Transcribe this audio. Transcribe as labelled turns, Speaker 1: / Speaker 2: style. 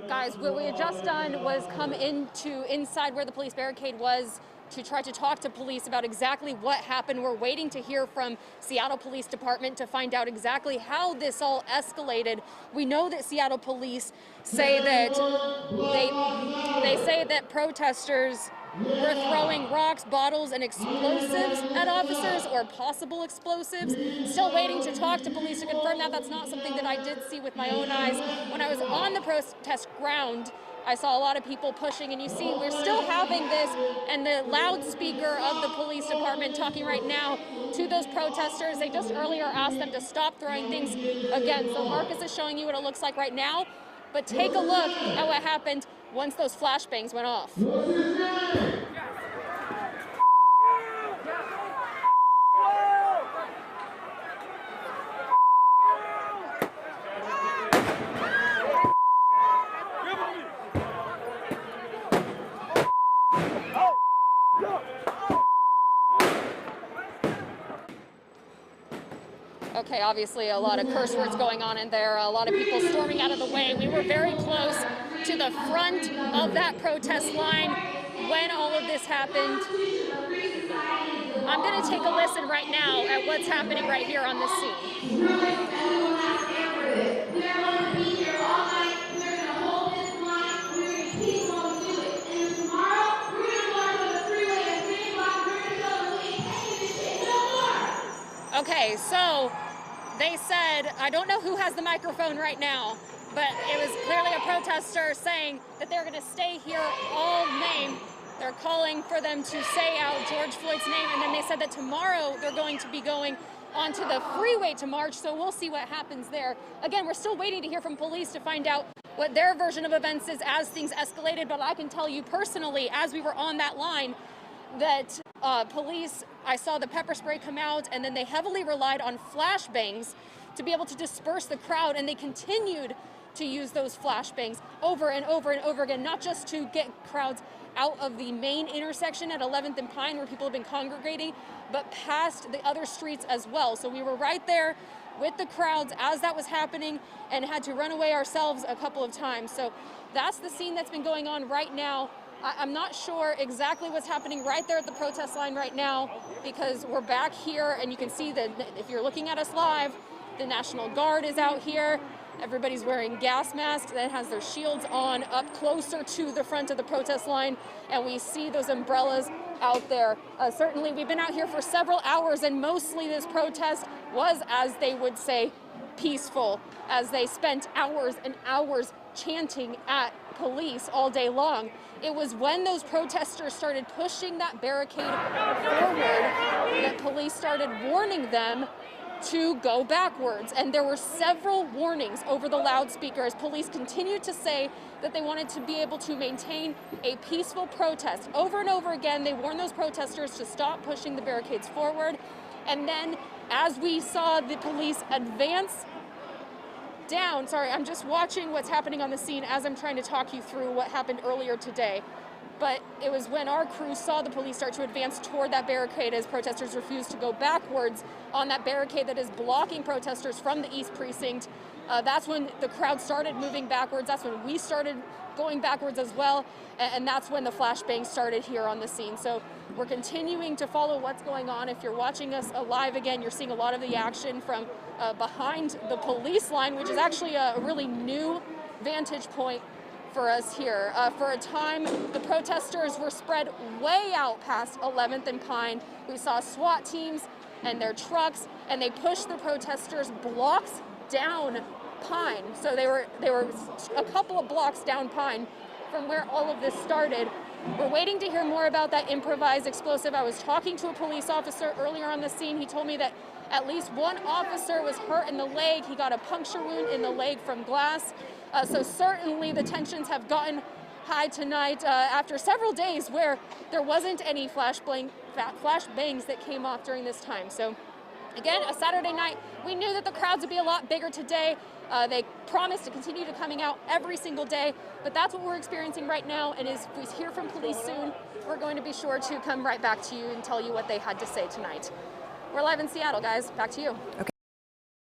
Speaker 1: Guys, what we had just done was come inside where the police barricade was to try to talk to police about exactly what happened. We're waiting to hear from Seattle Police Department to find out exactly how this all escalated. We know that Seattle police say that they say that protesters were throwing rocks, bottles, and explosives at officers, or possible explosives. Still waiting to talk to police to confirm that. That's not something that I did see with my own eyes. When I was on the protest ground, I saw a lot of people pushing, and you see we're still having this, and the loudspeaker of the police department talking right now to those protesters. They just earlier asked them to stop throwing things again. So Marcus is showing you what it looks like right now, but take a look at what happened once those flashbangs went off. Okay, obviously a lot of curse words going on in there, a lot of people storming out of the way. We were very close to the front of that protest line when all of this happened. I'm going to take a listen right now at what's happening right here on this scene. Okay, so they said, I don't know who has the microphone right now, but it was clearly a protester saying that they're going to stay here all name. They're calling for them to say out George Floyd's name, and then they said that tomorrow they're going to be going onto the freeway to march, so we'll see what happens there. Again, we're still waiting to hear from police to find out what their version of events is as things escalated, but I can tell you personally, as we were on that line, that police, I saw the pepper spray come out, and then they heavily relied on flashbangs to be able to disperse the crowd, and they continued to use those flashbangs over and over and over again, not just to get crowds out of the main intersection at 11th and Pine where people have been congregating, but past the other streets as well. So we were right there with the crowds as that was happening and had to run away ourselves a couple of times. So that's the scene that's been going on right now. I'm not sure exactly what's happening right there at the protest line right now, because we're back here and you can see that if you're looking at us live, the National Guard is out here. Everybody's wearing gas masks that has their shields on up closer to the front of the protest line, and we see those umbrellas out there. Certainly we've been out here for several hours, and mostly this protest was, as they would say, peaceful, as they spent hours and hours chanting at police all day long. It was when those protesters started pushing that barricade forward that police started warning them to go backwards. And there were several warnings over the loudspeaker as police continued to say that they wanted to be able to maintain a peaceful protest. Over and over again, they warned those protesters to stop pushing the barricades forward. And then as we saw the police advance down, sorry, I'm just watching what's happening on the scene as I'm trying to talk you through what happened earlier today. But it was when our crew saw the police start to advance toward that barricade as protesters refused to go backwards on that barricade that is blocking protesters from the East Precinct. That's when the crowd started moving backwards. That's when we started going backwards as well. And that's when the flashbangs started here on the scene. So we're continuing to follow what's going on. If you're watching us live again, you're seeing a lot of the action from behind the police line, which is actually a really new vantage point for us here. For a time, the protesters were spread way out past 11th and Pine. We saw SWAT teams and their trucks, and they pushed the protesters blocks down Pine. So they were a couple of blocks down Pine from where all of this started. We're waiting to hear more about that improvised explosive. I was talking to a police officer earlier on the scene. He told me that at least one officer was hurt in the leg. He got a puncture wound in the leg from glass. So certainly the tensions have gotten high tonight after several days where there wasn't any flashbangs that came off during this time. So again, a Saturday night, we knew that the crowds would be a lot bigger today. They promised to continue to coming out every single day, but that's what we're experiencing right now. And if we hear from police soon, we're going to be sure to come right back to you and tell you what they had to say tonight. We're live in Seattle, guys. Back to you. Okay.